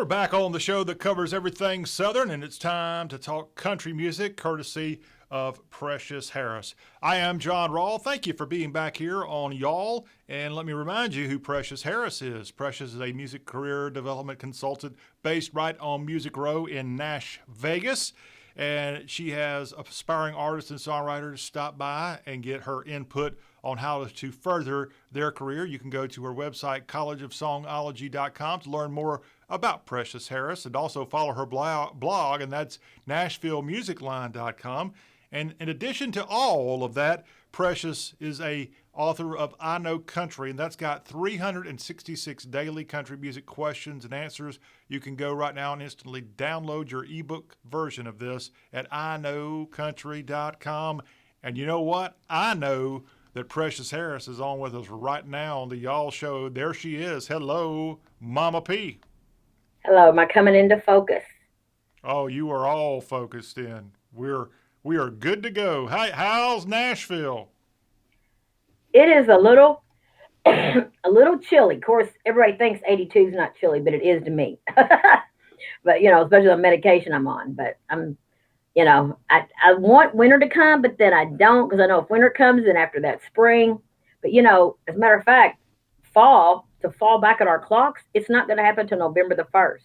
We're back on the show that covers everything Southern, and it's time to talk country music, courtesy of Preshias Harris. I am John Rawl. Thank you for being back here on Y'all. And let me remind you who Preshias Harris is. Preshias is a music career development consultant based right on Music Row in Nash, Vegas. And she has aspiring artists and songwriters stop by and get her input on how to further their career. You can go to her website, collegeofsongology.com, to learn more about Preshias Harris, and also follow her blog, and that's NashvilleMusicLine.com. And in addition to all of that, Preshias is a author of I Know Country, and that's got 366 daily country music questions and answers. You can go right now and instantly download your ebook version of this at iknowcountry.com. And you know what? I know that Preshias Harris is on with us right now on the Y'all Show. There she is. Hello, Mama P. Hello. Am I coming into focus? Oh, you are all focused in. We are good to go. How's Nashville? It is a little chilly. Of course, everybody thinks 82 is not chilly, but it is to me. But especially the medication I'm on. But I want winter to come, but then I don't, because I know if winter comes, then after that spring. But as a matter of fact, fall back at our clocks, it's not going to happen until November the 1st,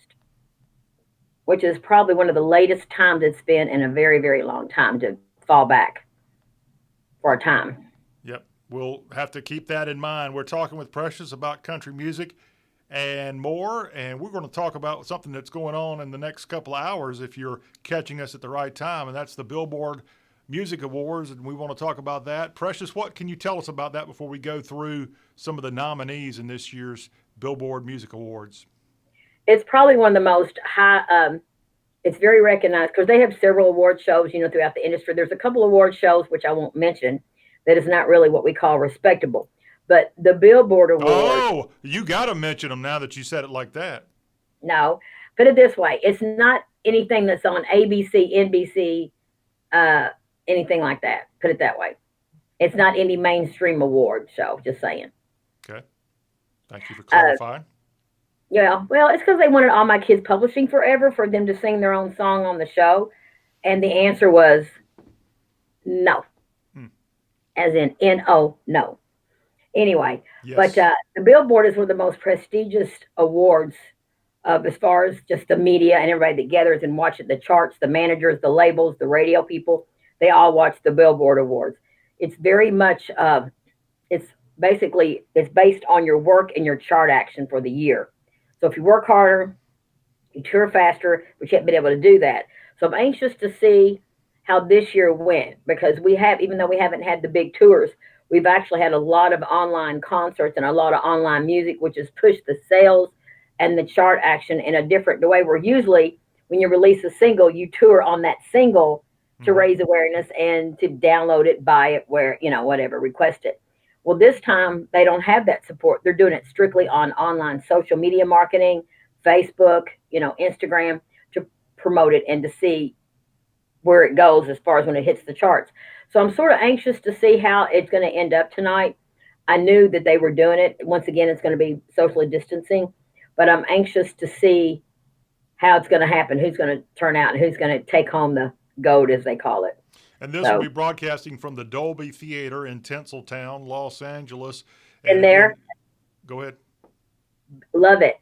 which is probably one of the latest times it's been in a very, very long time to fall back for a time. Yep. We'll have to keep that in mind. We're talking with Preshias about country music and more, and we're going to talk about something that's going on in the next couple of hours if you're catching us at the right time, and that's the Billboard Music Awards, and we want to talk about that. Preshias, what can you tell us about that before we go through some of the nominees in this year's Billboard Music Awards? It's probably one of the most high, it's very recognized because they have several award shows, throughout the industry. There's a couple award shows, which I won't mention, that is not really what we call respectable. But the Billboard Awards. Oh, you got to mention them now that you said it like that. No, put it this way. It's not anything that's on ABC, NBC, anything like that. Put it that way. It's not any mainstream award show, just saying. Okay. Thank you for clarifying. Yeah, well, it's because they wanted All My Kids Publishing forever for them to sing their own song on the show. And the answer was no. As in N-O, no. Anyway, yes. But the Billboard is one of the most prestigious awards as far as just the media and everybody that gathers and watches the charts, the managers, the labels, the radio people. They all watch the Billboard Awards. It's very much, it's based on your work and your chart action for the year. So if you work harder, you tour faster, but you haven't been able to do that. So I'm anxious to see how this year went, because even though we haven't had the big tours, we've actually had a lot of online concerts and a lot of online music, which has pushed the sales and the chart action in a different way, where usually when you release a single, you tour on that single to raise awareness and to download it, buy it, whatever, request it. Well, this time they don't have that support. They're doing it strictly on online social media marketing, Facebook, Instagram, to promote it and to see where it goes as far as when it hits the charts. So I'm sort of anxious to see how it's going to end up tonight. I knew that they were doing it. Once again, it's going to be socially distancing, but I'm anxious to see how it's going to happen, who's going to turn out, and who's going to take home the gold, as they call it. And this will be broadcasting from the Dolby Theater in Tinseltown, Los Angeles. And there. Go ahead. Love it.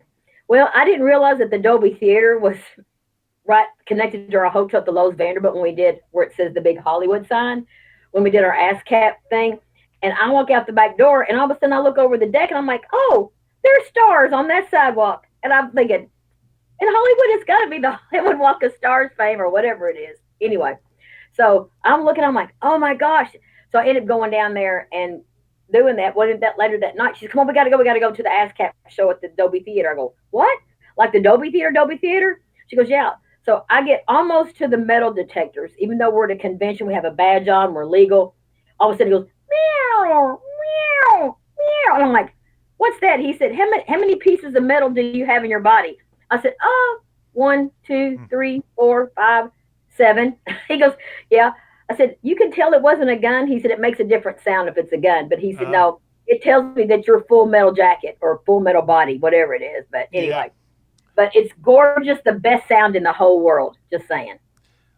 Well, I didn't realize that the Dolby Theater was right connected to our hotel at the Lowe's Vanderbilt when we did where it says the big Hollywood sign, when we did our ASCAP thing. And I walk out the back door, and all of a sudden I look over the deck, and I'm like, oh, there's stars on that sidewalk. And I'm thinking, in Hollywood, it's got to be the Hollywood Walk of Stars fame or whatever it is. Anyway, so I'm looking, I'm like, oh my gosh. So I ended up going down there and doing that. What did that later that night? She said, come on, we got to go to the ASCAP show at the Dolby Theater. I go, what? Like the Dolby Theater? She goes, yeah. So I get almost to the metal detectors, even though we're at a convention, we have a badge on, we're legal. All of a sudden he goes, meow, meow, meow. And I'm like, what's that? He said, how many pieces of metal do you have in your body? I said, 1, 2, 3, 4, 5, 7. He goes, yeah. I said, you can tell it wasn't a gun. He said, it makes a different sound if it's a gun. But he said, no, it tells me that you're full metal jacket or full metal body, whatever it is. But anyway. But it's gorgeous, the best sound in the whole world. Just saying.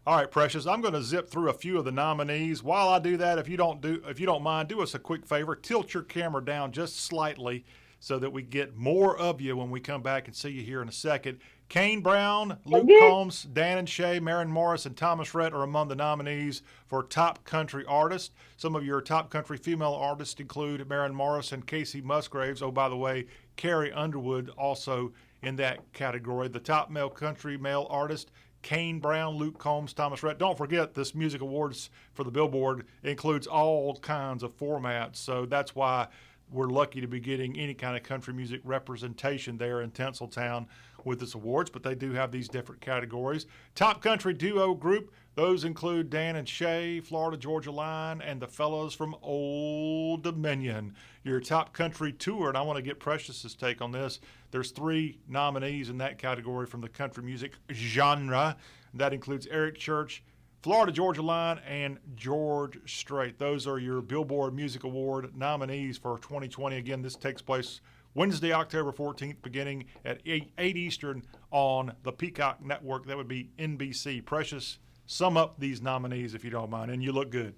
All right, Precious. I'm going to zip through a few of the nominees. While I do that, if you don't mind, do us a quick favor. Tilt your camera down just slightly so that we get more of you when we come back and see you here in a second. Kane Brown, Luke Combs, Dan and Shay, Maren Morris, and Thomas Rhett are among the nominees for Top Country Artist. Some of your top country female artists include Maren Morris and Casey Musgraves. Oh, by the way, Carrie Underwood also in that category. The top male country male artist, Kane Brown, Luke Combs, Thomas Rhett. Don't forget, this Music Awards for the Billboard includes all kinds of formats, so that's why we're lucky to be getting any kind of country music representation there in Tinseltown with this awards, but they do have these different categories. Top country duo group, those include Dan and Shay, Florida Georgia Line, and the fellows from Old Dominion. Your top country tour, and I want to get Precious's take on this. There's 3 nominees in that category from the country music genre. That includes Eric Church, Florida Georgia Line, and George Strait. Those are your Billboard Music Award nominees for 2020. Again, this takes place Wednesday, October 14th, beginning at 8 Eastern on the Peacock Network. That would be NBC. Precious, sum up these nominees if you don't mind, and you look good.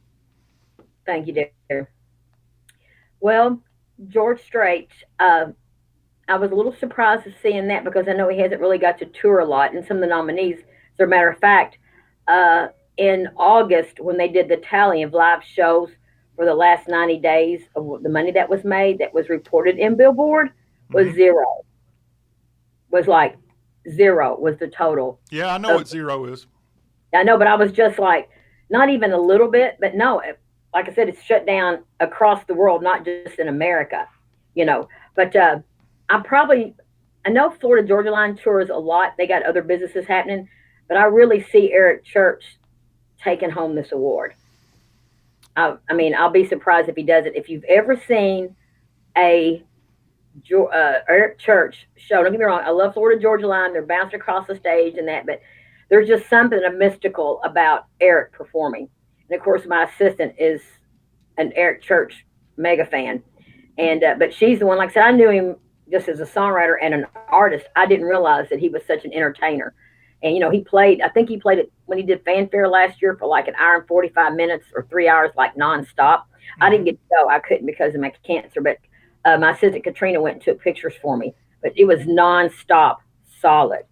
Thank you, dear. Well, George Strait, I was a little surprised to seeing that because I know he hasn't really got to tour a lot. And some of the nominees, as a matter of fact, in August when they did the tally of live shows for the last 90 days of the money that was made, that was reported in Billboard, was zero. Was like zero was the total. Yeah, I know what zero is. I know, but I was just like, not even a little bit, but no, like I said, it's shut down across the world, not just in America, But I know Florida Georgia Line tours a lot. They got other businesses happening, but I really see Eric Church taking home this award. I mean, I'll be surprised if he doesn't. If you've ever seen a Eric Church show, don't get me wrong, I love Florida Georgia Line. They're bouncing across the stage and that, but there's just something mystical about Eric performing. And of course, my assistant is an Eric Church mega fan. And but she's the one, like I said, I knew him just as a songwriter and an artist. I didn't realize that he was such an entertainer. And, he played, I think he played it when he did Fanfare last year for like an hour and 45 minutes or 3 hours, like nonstop. I didn't get to go. I couldn't because of my cancer, but my assistant Katrina went and took pictures for me. But it was nonstop, solid.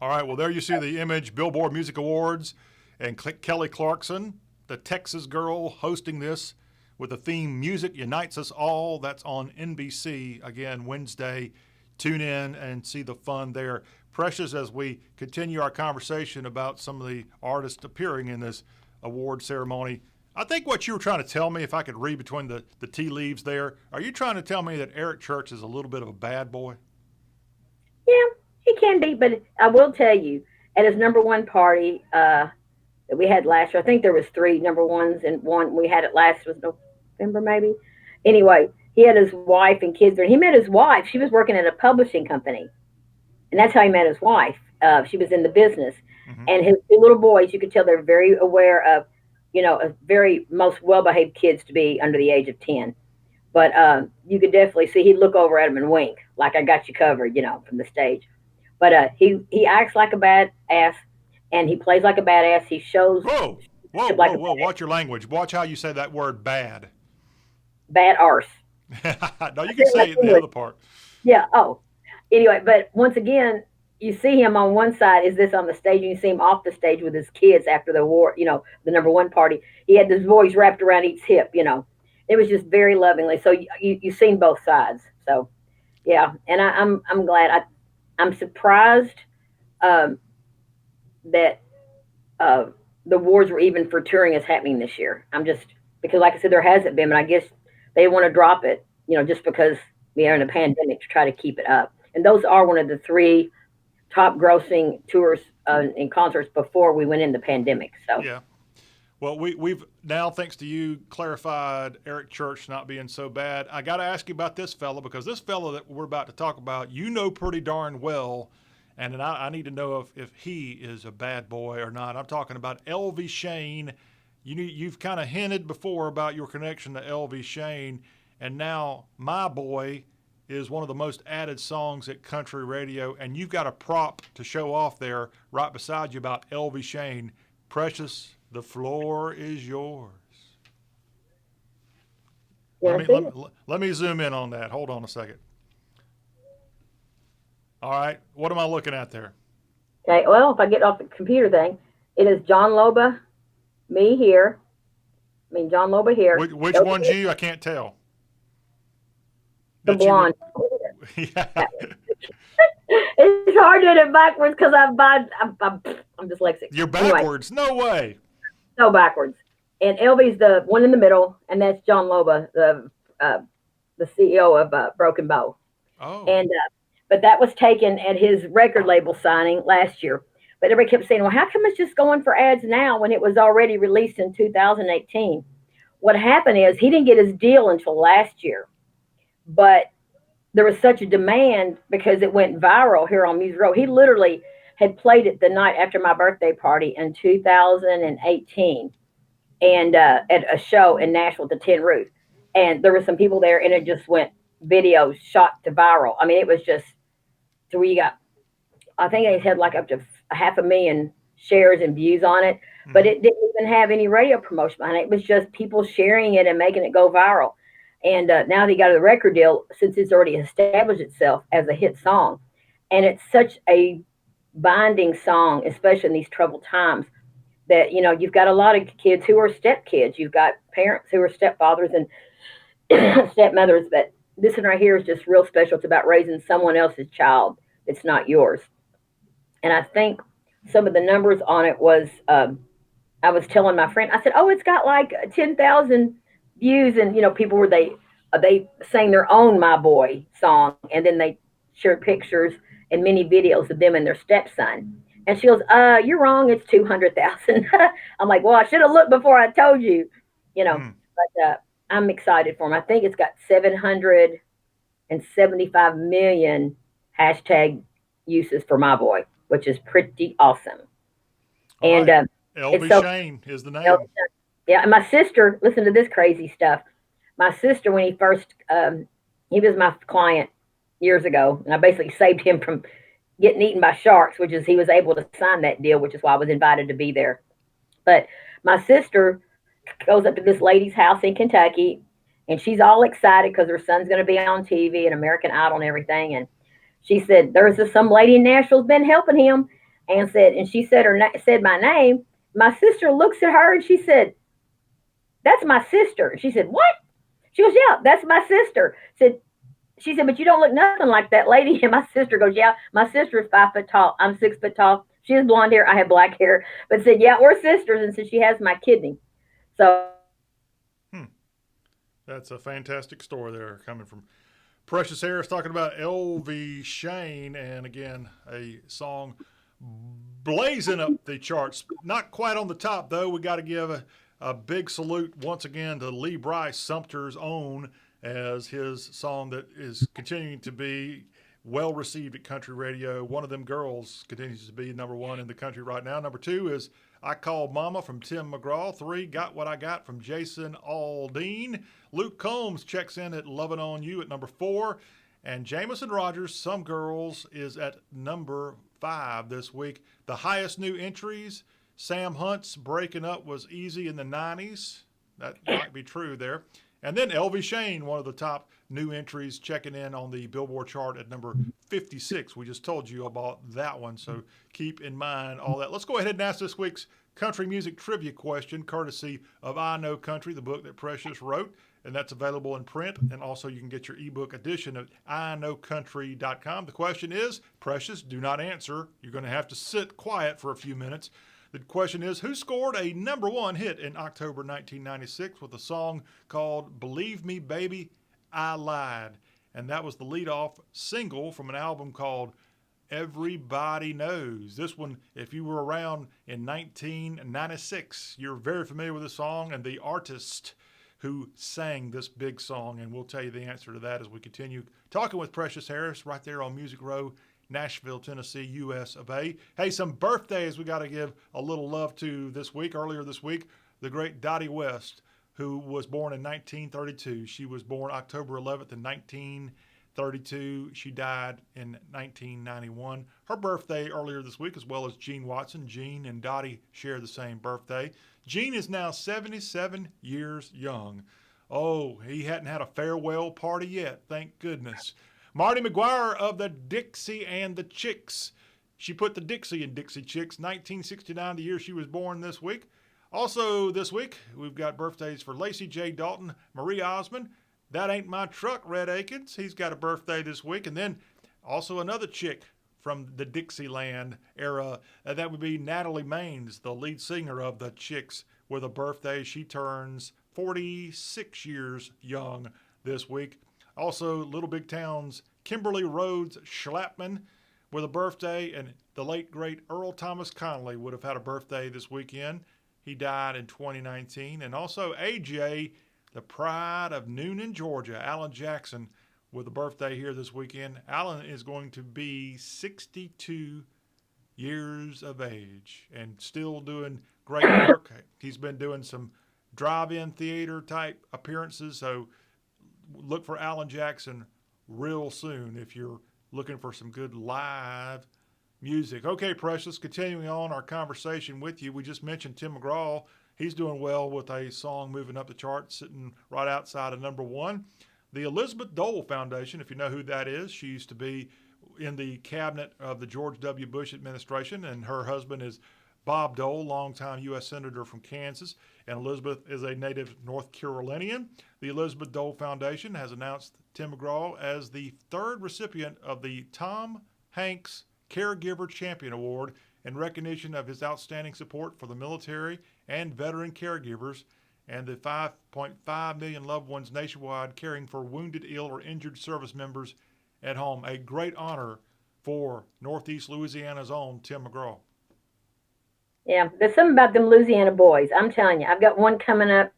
All right. Well, there you see the Image Billboard Music Awards and Kelly Clarkson, the Texas girl, hosting this with the theme Music Unites Us All. That's on NBC, again, Wednesday. Tune in and see the fun there. Precious, as we continue our conversation about some of the artists appearing in this award ceremony, I think what you were trying to tell me, if I could read between the tea leaves there, are you trying to tell me that Eric Church is a little bit of a bad boy? Yeah, he can be, but I will tell you, at his number one party that we had last year, I think there was 3 number ones, and one we had it last was November maybe. Anyway, he had his wife and kids there. He met his wife. She was working at a publishing company. And that's how he met his wife. She was in the business. And his 2 little boys, you could tell they're very aware of, a very most well-behaved kids to be under the age of 10. But you could definitely see he'd look over at him and wink, like I got you covered, from the stage. But he acts like a badass, and he plays like a badass. He shows. Whoa. Watch your language. Watch how you say that word bad. Bad arse. No, you can say it in the other part. Yeah. Oh. Anyway, but once again, you see him on one side, is this on the stage, and you see him off the stage with his kids after the award, the number one party. He had this voice wrapped around each hip, It was just very lovingly. So you've seen both sides. So, yeah, and I'm glad. I'm surprised that the awards were even for touring is happening this year. I'm just, because like I said, there hasn't been, but I guess they want to drop it, just because we are in a pandemic to try to keep it up. And those are one of the 3 top grossing tours and concerts before we went into the pandemic. So yeah. Well, we've now, thanks to you, clarified Eric Church not being so bad. I got to ask you about this fella, because this fella that we're about to talk about, pretty darn well, and I need to know if he is a bad boy or not. I'm talking about Elvie Shane. You've kind of hinted before about your connection to Elvie Shane, and now my boy is one of the most added songs at country radio, and you've got a prop to show off there right beside you about Elvie Shane. Precious, the floor is yours. Let me zoom in on that. Hold on a second. All right, what am I looking at there? Okay, well, if I get off the computer thing, it is John Loba, me here. John Loba here. Which one's you? I can't tell. The blonde. Yeah. It's hard doing it backwards because I'm dyslexic. You're backwards. Anyway, no way. No, backwards. And Elvie's the one in the middle, and that's John Loba, the CEO of Broken Bow. Oh. And but that was taken at his record label signing last year. But everybody kept saying, well, how come it's just going for ads now when it was already released in 2018? What happened is he didn't get his deal until last year. But there was such a demand because it went viral here on Music Row. He literally had played it the night after my birthday party in 2018 and at a show in Nashville, the Tin Roof. And there were some people there, and it just went videos shot to viral. I mean, it was just, so we got, I think they had like up to 500,000 shares and views on it, but it didn't even have any radio promotion behind it. It was just people sharing it and making it go viral. And now they got a record deal since it's already established itself as a hit song. And it's such a binding song, especially in these troubled times, that, you know, you've got a lot of kids who are stepkids. You've got parents who are stepfathers and stepmothers. But this one right here is just real special. It's about raising someone else's child. It's not yours. And I think some of the numbers on it was, I was telling my friend, I said, oh, it's got like 10,000 views. And, you know, people were, they sang their own My Boy song. And then they shared pictures and many videos of them and their stepson. And she goes, you're wrong. It's 200,000. I'm like, well, I should have looked before I told you, you know, but I'm excited for him. I think it's got 775 million hashtag uses for My Boy, which is pretty awesome. All and right. Elvie Shane is the name. Yeah, and my sister, listen to this crazy stuff. My sister, when he first, he was my client years ago, and I basically saved him from getting eaten by sharks, which is he was able to sign that deal, which is why I was invited to be there. But my sister goes up to this lady's house in Kentucky, and she's all excited because her son's going to be on TV and American Idol and everything. And she said, there's some lady in Nashville's been helping him, and she said said my name. My sister looks at her and she said, that's my sister. And she said, what? She goes, yeah, that's my sister. She said, but you don't look nothing like that lady. And my sister goes, yeah, my sister is 5 foot tall. I'm 6 foot tall. She has blonde hair. I have black hair. But said, yeah, we're sisters. And said she has my kidney. So. That's a fantastic story there coming from Preshias Harris talking about Elvie Shane. And again, a song blazing up the charts. Not quite on the top, though. We got to give a big salute once again to Lee Bryce, Sumter's own, as his song that is continuing to be well received at country radio. One of Them Girls continues to be number one in the country right now. Number two is I Called Mama from Tim McGraw. 3, Got What I Got from Jason Aldean. Luke Combs checks in at Lovin' On You at number 4. And Jamison Rogers, Some Girls, is at number 5 this week. The highest new entries, Sam Hunt's Breaking Up Was Easy in the 90s. That might be true there. And then Elvie Shane, one of the top new entries, checking in on the Billboard chart at number 56. We just told you about that one, so keep in mind all that. Let's go ahead and ask this week's country music trivia question, courtesy of I Know Country, the book that Preshias wrote, and that's available in print, and also you can get your ebook edition at iknowcountry.com. The question is, Preshias, do not answer. You're going to have to sit quiet for a few minutes. The question is, who scored a number 1 hit in October 1996 with a song called Believe Me, Baby, I Lied? And that was the leadoff single from an album called Everybody Knows. This one, if you were around in 1996, you're very familiar with this song and the artist who sang this big song. And we'll tell you the answer to that as we continue talking with Preshias Harris right there on Music Row, Nashville, Tennessee, US of A. Hey, some birthdays we got to give a little love to this week. Earlier this week, the great Dottie West, who was born in 1932. She was born October 11th in 1932. 32. She died in 1991. Her birthday earlier this week, as well as Gene Watson. Gene and Dottie share the same birthday. Gene is now 77 years young. Oh, he hadn't had a farewell party yet, thank goodness. Marty McGuire of the Dixie and the Chicks. She put the Dixie in Dixie Chicks, 1969, the year she was born this week. Also this week, we've got birthdays for Lacey J. Dalton, Marie Osmond. That Ain't My Truck, Red Akins. He's got a birthday this week. And then also another chick from the Dixieland era. That would be Natalie Maines, the lead singer of the Chicks, with a birthday. She turns 46 years young this week. Also, Little Big Town's Kimberly Rhodes Schlappman with a birthday. And the late, great Earl Thomas Connolly would have had a birthday this weekend. He died in 2019. And also AJ, the pride of Noonan, Georgia, Alan Jackson, with a birthday here this weekend. Alan is going to be 62 years of age and still doing great work. He's been doing some drive-in theater type appearances, so look for Alan Jackson real soon if you're looking for some good live music. Okay, Precious, continuing on our conversation with you, we just mentioned Tim McGraw. He's doing well with a song moving up the charts, sitting right outside of number one. The Elizabeth Dole Foundation, if you know who that is, she used to be in the cabinet of the George W. Bush administration, and her husband is Bob Dole, longtime U.S. Senator from Kansas, and Elizabeth is a native North Carolinian. The Elizabeth Dole Foundation has announced Tim McGraw as the third recipient of the Tom Hanks Caregiver Champion Award in recognition of his outstanding support for the military and veteran caregivers and the 5.5 million loved ones nationwide caring for wounded, ill, or injured service members at home. A great honor for Northeast Louisiana's own Tim McGraw. Yeah, there's something about them Louisiana boys. I'm telling you, I've got one coming up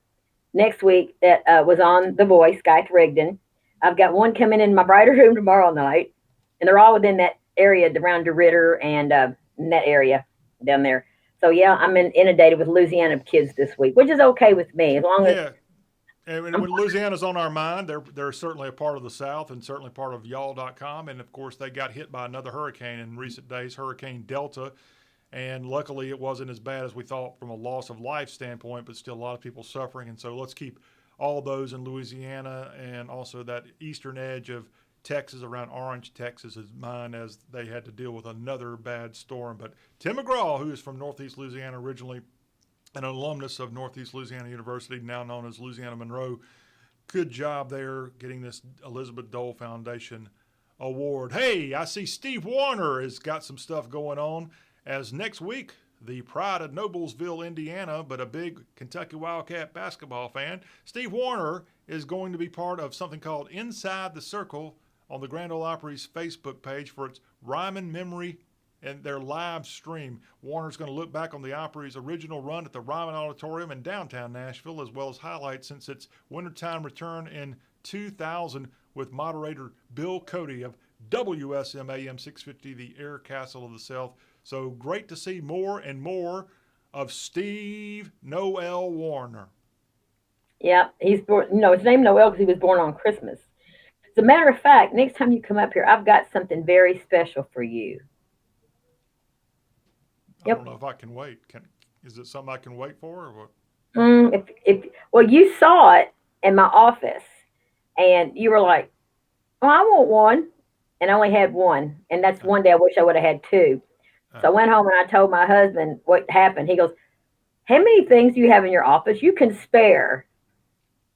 next week that was on The Voice, Guy Rigdon. I've got one coming in my brighter room tomorrow night, and they're all within that area around DeRitter and in that area down there. So yeah, I'm inundated with Louisiana kids this week, which is okay with me as long as. And when Louisiana's on our mind, they're certainly a part of the South and certainly part of y'all.com. And of course, they got hit by another hurricane in recent days, Hurricane Delta. And luckily, it wasn't as bad as we thought from a loss of life standpoint, but still a lot of people suffering. And so let's keep all those in Louisiana and also that eastern edge of Texas, around Orange, Texas, is mine as they had to deal with another bad storm. But Tim McGraw, who is from Northeast Louisiana originally, an alumnus of Northeast Louisiana University, now known as Louisiana Monroe, good job there getting this Elizabeth Dole Foundation award. Hey, I see Steve Wariner has got some stuff going on, as next week, the pride of Noblesville, Indiana, but a big Kentucky Wildcat basketball fan, Steve Wariner is going to be part of something called Inside the Circle on the Grand Ole Opry's Facebook page for its Ryman Memory and their live stream. Warner's going to look back on the Opry's original run at the Ryman Auditorium in downtown Nashville, as well as highlights since its wintertime return in 2000 with moderator Bill Cody of WSM AM 650, the Air Castle of the South. So great to see more and more of Steve Noel Wariner. Yeah, he's born. No, his name Noel because he was born on Christmas. As a matter of fact, next time you come up here, I've got something very special for you. I don't know if I can wait. Is it something I can wait for, or what? Well, you saw it in my office, and you were like, "Oh, I want one," and I only had one, and that's one day I wish I would have had two. So I went home and I told my husband what happened. He goes, "How many things do you have in your office? You can spare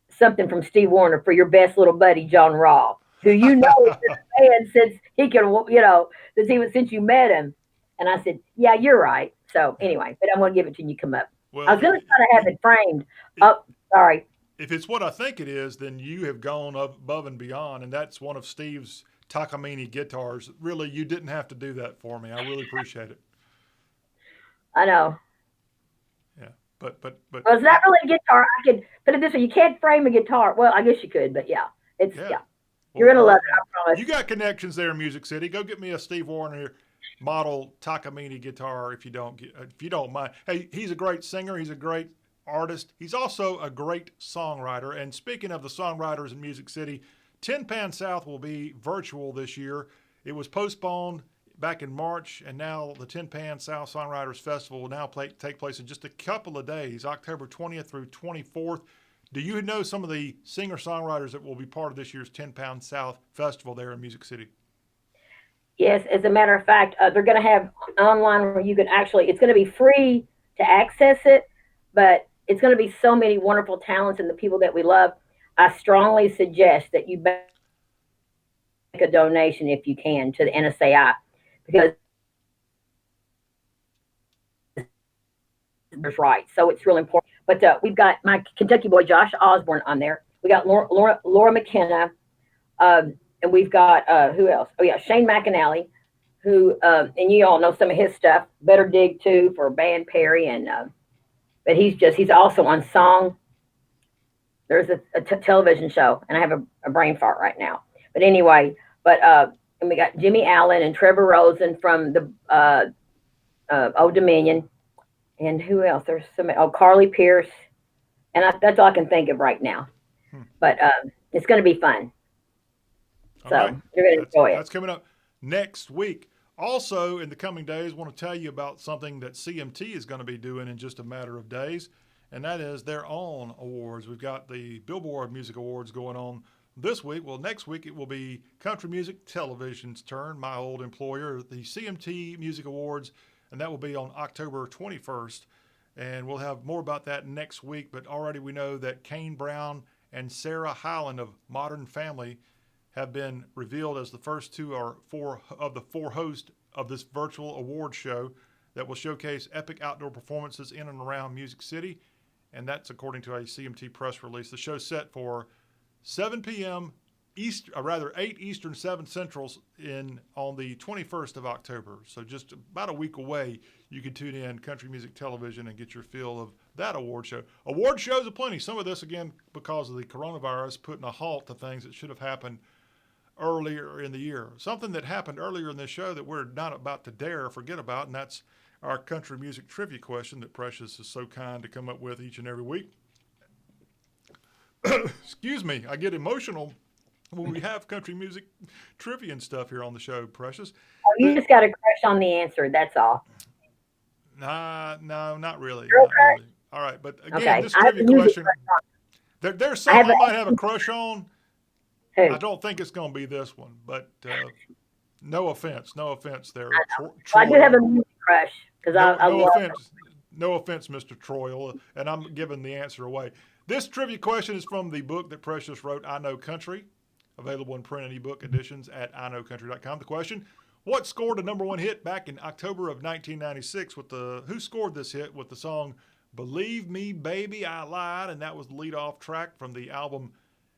something from Steve Wariner for your best little buddy, John Raw, who you know is a fan since he can, since you met him." And I said, "Yeah, you're right." So anyway, but I'm going to give it to you when you come up. Well, I was going to try to have it framed. Sorry. If it's what I think it is, then you have gone above and beyond, and that's one of Steve's Takamine guitars. Really, you didn't have to do that for me. I really appreciate it. I know. Yeah, but well, it's not really a guitar. I could put it this way: you can't frame a guitar. Well, I guess you could, but yeah, it's yeah. You're gonna love it, I promise. You got connections there in Music City. Go get me a Steve Wariner model Takamine guitar if you don't mind. Hey, he's a great singer. He's a great artist. He's also a great songwriter. And speaking of the songwriters in Music City, Tin Pan South will be virtual this year. It was postponed back in March, and now the Tin Pan South Songwriters Festival will now take place in just a couple of days, October 20th through 24th. Do you know some of the singer-songwriters that will be part of this year's Tin Pan South Festival there in Music City? Yes, as a matter of fact, they're going to have online where you can actually, it's going to be free to access it, but it's going to be so many wonderful talents and the people that we love. I strongly suggest that you make a donation if you can to the NSAI, because it's right. So it's really important. But we've got my Kentucky boy Josh Osborne on there. We got Laura McKenna, and we've got who else? Oh yeah, Shane McAnally, who and you all know some of his stuff. Better Dig too for Band Perry, and but he's also on song. There's a television show, and I have a brain fart right now. But anyway, and we got Jimmy Allen and Trevor Rosen from the Old Dominion. And who else? There's Carly Pierce. And that's all I can think of right now. But it's going to be fun. So right. You're going to enjoy it. That's coming up next week. Also, in the coming days, I want to tell you about something that CMT is going to be doing in just a matter of days, and that is their own awards. We've got the Billboard Music Awards going on this week. Well, next week it will be Country Music Television's turn, my old employer, the CMT Music Awards, and that will be on October 21st. And we'll have more about that next week, but already we know that Kane Brown and Sarah Hyland of Modern Family have been revealed as the first two or four of the four hosts of this virtual award show that will showcase epic outdoor performances in and around Music City. And that's according to a CMT press release. The show's set for 7 p.m. 8 Eastern, 7 Central on the 21st of October. So just about a week away, you can tune in Country Music Television and get your feel of that award show. Award shows aplenty. Some of this, again, because of the coronavirus, putting a halt to things that should have happened earlier in the year. Something that happened earlier in this show that we're not about to dare forget about, and that's our country music trivia question that Precious is so kind to come up with each and every week. Excuse me, I get emotional when we have country music trivia and stuff here on the show, Precious. Oh, you just got a crush on the answer, that's all. No, not really. Girl Not really. All right, but again, Okay. this trivia question, there's something I might have a crush on. Who? I don't think it's going to be this one, but no offense there. Well, I do have a music crush because I love No offense, Mr. Troy, and I'm giving the answer away. This trivia question is from the book that Precious wrote, I Know Country, available in print and ebook editions at iknowcountry.com. The question, what scored the number one hit back in October of 1996 who scored this hit with the song Believe Me, Baby, I Lied, and that was the lead-off track from the album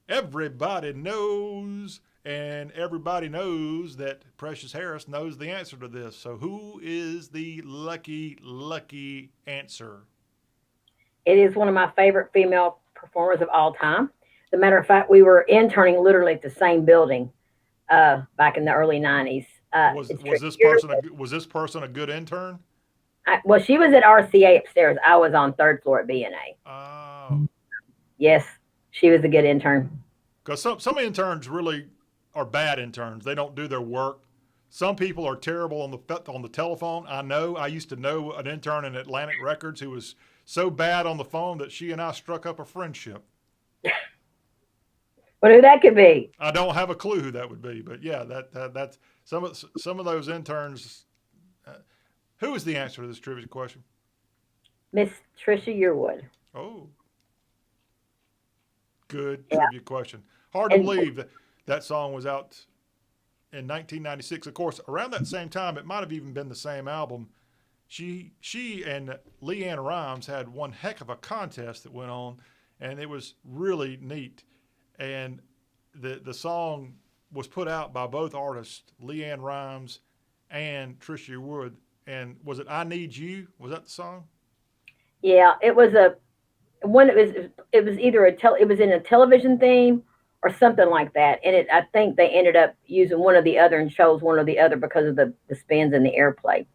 Everybody Knows, and everybody knows that Preshias Harris knows the answer to this. So who is the lucky answer? It is one of my favorite female performers of all time. As a matter of fact, we were interning literally at the same building back in the early 90s. Was this person a good intern? Well, she was at RCA upstairs. I was on third floor at BNA. Oh. Yes, she was a good intern. Because some interns really are bad interns. They don't do their work. Some people are terrible on the telephone. I used to know an intern in Atlantic Records who was so bad on the phone that she and I struck up a friendship. Well, who that could be? I don't have a clue who that would be, but yeah, that's some of those interns. Who is the answer to this trivia question? Miss Trisha Yearwood. Oh, good trivia question. Hard to believe that song was out in 1996. Of course, around that same time, it might have even been the same album. She and Leanne Rimes had one heck of a contest that went on, and it was really neat. And the song was put out by both artists, Leanne Rimes and Trisha Yearwood. And was it I Need You? Was that the song? Yeah, it was it was either it was in a television theme or something like that. And I think they ended up using one or the other and chose one or the other because of the spins and the airplay.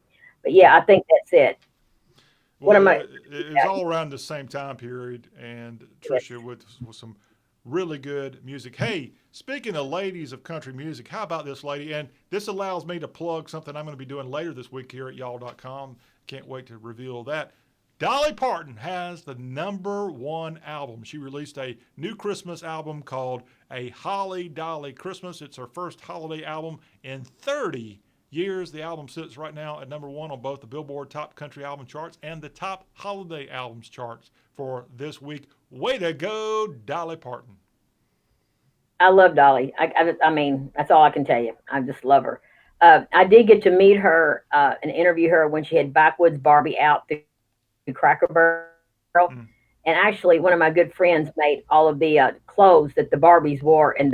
But yeah, I think that's it. Well, it was all around the same time period, and Trisha with some really good music. Hey, speaking of ladies of country music, how about this lady? And this allows me to plug something I'm going to be doing later this week here at y'all.com. Can't wait to reveal that. Dolly Parton has the #1 album. She released a new Christmas album called A Holly Dolly Christmas. It's her first holiday album in 30 years. The album sits right now at #1 on both the Billboard Top Country Album charts and the Top Holiday Albums charts for this week. Way to go, Dolly Parton. I love Dolly. I mean, that's all I can tell you. I just love her. I did get to meet her and interview her when she had Backwoods Barbie out through Cracker Barrel. And actually, one of my good friends made all of the clothes that the Barbies wore on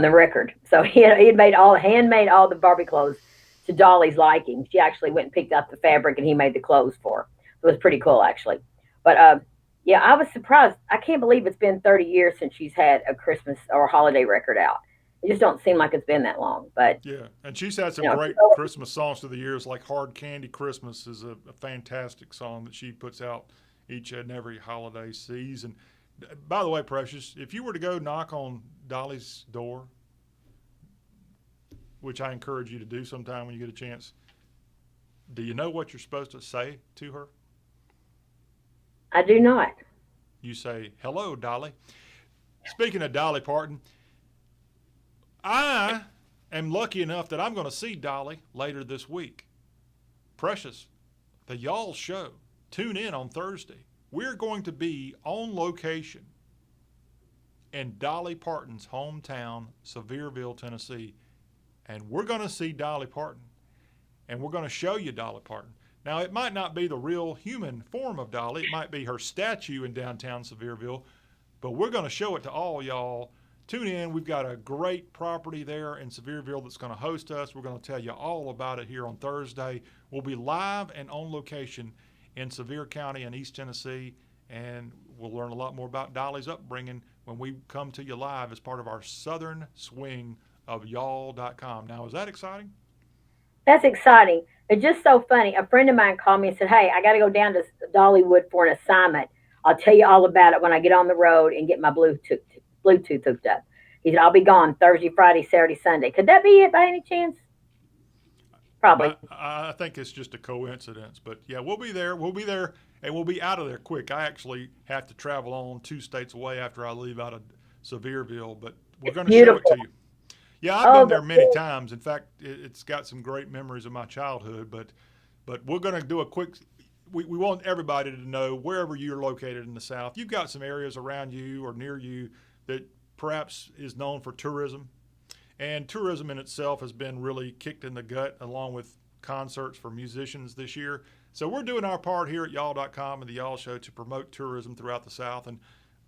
the record. So he had handmade all the Barbie clothes to Dolly's liking. She actually went and picked out the fabric, and he made the clothes for her. It was pretty cool, actually. But yeah, I was surprised. I can't believe it's been 30 years since she's had a Christmas or holiday record out. It just don't seem like it's been that long. But yeah, and she's had some great Christmas songs through the years, like Hard Candy Christmas is a fantastic song that she puts out each and every holiday season. By the way, Precious, if you were to go knock on Dolly's door, which I encourage you to do sometime when you get a chance, do you know what you're supposed to say to her? I do not. You say, "Hello, Dolly." Speaking of Dolly Parton, I am lucky enough that I'm going to see Dolly later this week. Precious, the Y'all Show. Tune in on Thursday. We're going to be on location in Dolly Parton's hometown, Sevierville, Tennessee. And we're going to see Dolly Parton. And we're going to show you Dolly Parton. Now, it might not be the real human form of Dolly. It might be her statue in downtown Sevierville. But we're going to show it to all y'all. Tune in. We've got a great property there in Sevierville that's going to host us. We're going to tell you all about it here on Thursday. We'll be live and on location in Sevier County in East Tennessee, and we'll learn a lot more about Dolly's upbringing when we come to you live as part of our Southern Swing of y'all.com. Now, is that exciting? That's exciting. It's just so funny. A friend of mine called me and said, "Hey, I got to go down to Dollywood for an assignment. I'll tell you all about it when I get on the road and get my Bluetooth hooked up." He said, "I'll be gone Thursday, Friday, Saturday, Sunday." Could that be it by any chance? Probably. I think it's just a coincidence. But, yeah, we'll be there. We'll be there, and we'll be out of there quick. I actually have to travel on 2 states away after I leave out of Sevierville, but we're going to show it to you. Yeah, I've been there many times. In fact, it's got some great memories of my childhood. But we're going to do a quick – we want everybody to know wherever you're located in the South, you've got some areas around you or near you that perhaps is known for tourism. And tourism in itself has been really kicked in the gut along with concerts for musicians this year. So we're doing our part here at y'all.com and the Y'all Show to promote tourism throughout the South. And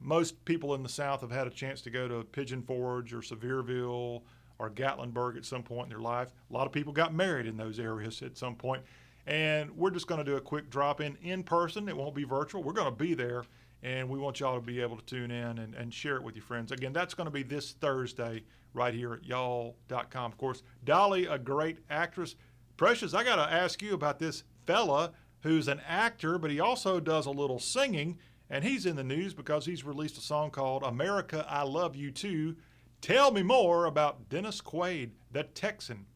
most people in the South have had a chance to go to Pigeon Forge or Sevierville or Gatlinburg at some point in their life. A lot of people got married in those areas at some point. And we're just going to do a quick drop-in in person. It won't be virtual. We're going to be there, and we want y'all to be able to tune in and share it with your friends. Again, that's going to be this Thursday right here at y'all.com. Of course, Dolly, a great actress. Precious, I got to ask you about this fella who's an actor, but he also does a little singing, and he's in the news because he's released a song called America, I Love You Too. Tell me more about Dennis Quaid, the Texan.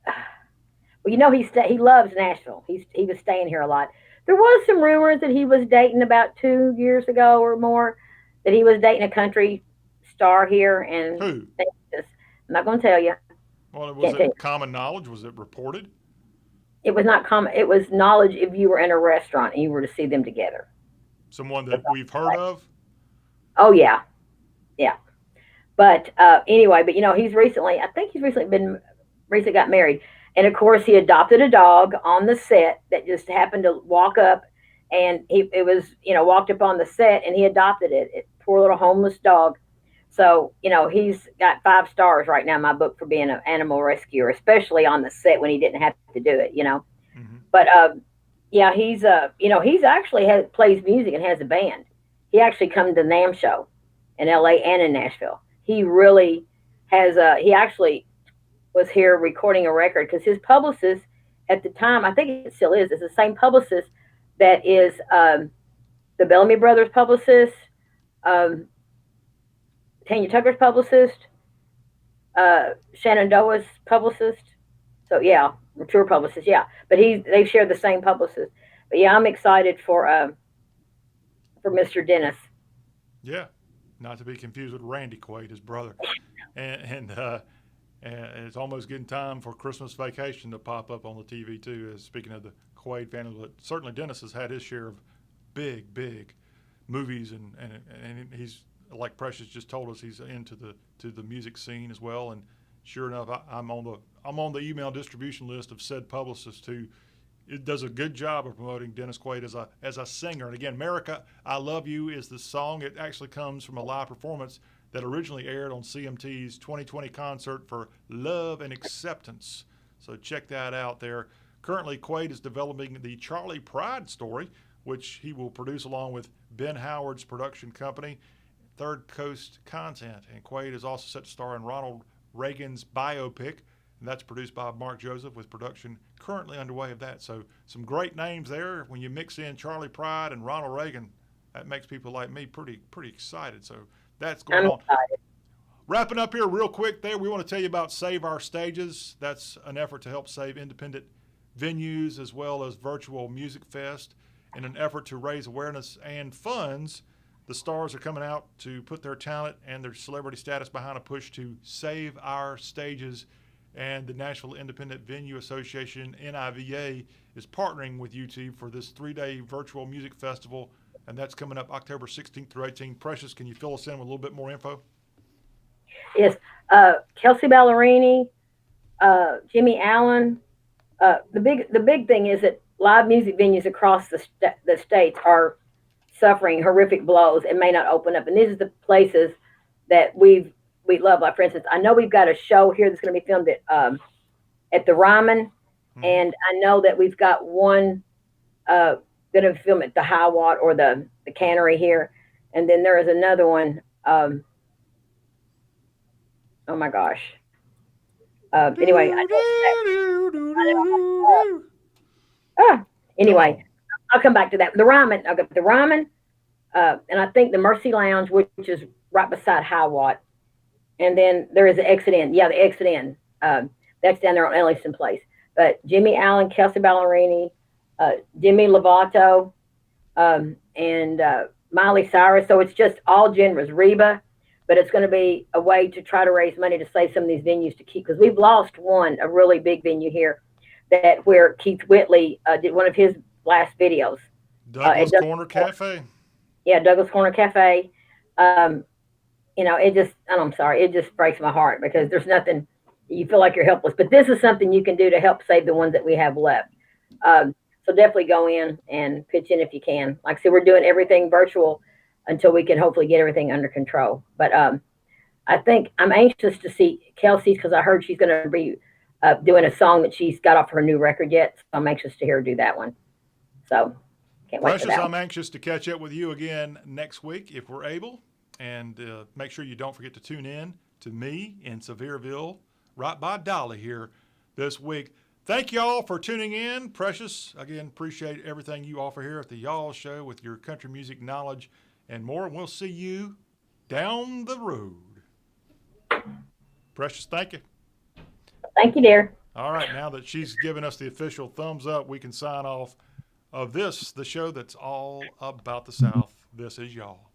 Well, you know, he loves Nashville. He was staying here a lot. There was some rumors that he was dating about 2 years ago or more, that he was dating a country star here. And who? I'm not going to tell you. Well, was it common knowledge? Was it reported? It was not common. It was knowledge if you were in a restaurant and you were to see them together. Someone that we've heard of? Oh, yeah. Yeah. But anyway, but, you know, he's recently got married. And, of course, he adopted a dog on the set that just happened to walk up. And walked up on the set, and he adopted it. Poor little homeless dog. So, you know, he's got 5 stars right now in my book for being an animal rescuer, especially on the set when he didn't have to do it, you know. Mm-hmm. But, yeah, he's actually plays music and has a band. He actually comes to the NAMM show in L.A. and in Nashville. He really has he actually was here recording a record because his publicist at the time, I think it still is the same publicist that is the Bellamy Brothers publicist, Tanya Tucker's publicist, Shenandoah's publicist. So yeah, tour publicist, yeah. But they share the same publicist. But yeah, I'm excited for Mr. Dennis. Yeah, not to be confused with Randy Quaid, his brother. And it's almost getting time for Christmas Vacation to pop up on the TV too. Speaking of the Quaid family, but certainly Dennis has had his share of big movies, and he's, like Precious just told us, he's into the music scene as well. And sure enough, I'm on the email distribution list of said publicist who it does a good job of promoting Dennis Quaid as a singer. And again, "America, I Love You" is the song. It actually comes from a live performance that originally aired on CMT's 2020 concert for Love and Acceptance. So check that out there. Currently, Quaid is developing the Charlie Pride story, which he will produce along with Ben Howard's production company, Third Coast Content. And Quaid is also set to star in Ronald Reagan's biopic, and that's produced by Mark Joseph, with production currently underway of that. So some great names there. When you mix in Charlie Pride and Ronald Reagan, that makes people like me pretty excited. So that's going on. Excited. Wrapping up here real quick there, we want to tell you about Save Our Stages. That's an effort to help save independent venues as well as virtual music fest. In an effort to raise awareness and funds, the stars are coming out to put their talent and their celebrity status behind a push to save our stages. And the Nashville Independent Venue Association, NIVA, is partnering with YouTube for this 3-day virtual music festival, and that's coming up October 16th through 18th. Precious, can you fill us in with a little bit more info? Yes, Kelsey Ballerini, Jimmy Allen. The big thing is that live music venues across the states are suffering horrific blows and may not open up. And these are the places that we love. Like, for instance, I know we've got a show here that's going to be filmed at the Ryman, and I know that we've got one going to film at the Hiwatt or the Cannery here, and then there is another one. Oh my gosh. Anyway, anyway, I'll come back to that. The Ryman, and I think the Mercy Lounge, which is right beside Hiwatt. And then there is the Exit Inn. Yeah, the Exit Inn. That's down there on Ellington Place. But Jimmy Allen, Kelsey Ballerini, Demi Lovato, and Miley Cyrus. So it's just all genres. Reba. But it's going to be a way to try to raise money to save some of these venues to keep. Because we've lost a really big venue here, where Keith Whitley did one of his last videos. Douglas Corner Cafe. Yeah, Douglas Corner Cafe. I'm sorry, it just breaks my heart because there's nothing, you feel like you're helpless. But this is something you can do to help save the ones that we have left. So definitely go in and pitch in if you can. Like I said, we're doing everything virtual until we can hopefully get everything under control. But I think I'm anxious to see Kelsey's, because I heard she's going to be doing a song that she's got off her new record yet. So I'm anxious to hear her do that one. So can't wait for that. I'm anxious to catch up with you again next week if we're able. And make sure you don't forget to tune in to me in Sevierville, right by Dolly here this week. Thank y'all for tuning in. Precious, again, appreciate everything you offer here at the Y'all Show with your country music knowledge and more. And we'll see you down the road. Precious, thank you. Thank you, dear. All right, now that she's given us the official thumbs up, we can sign off of the show that's all about the South. This is Y'all.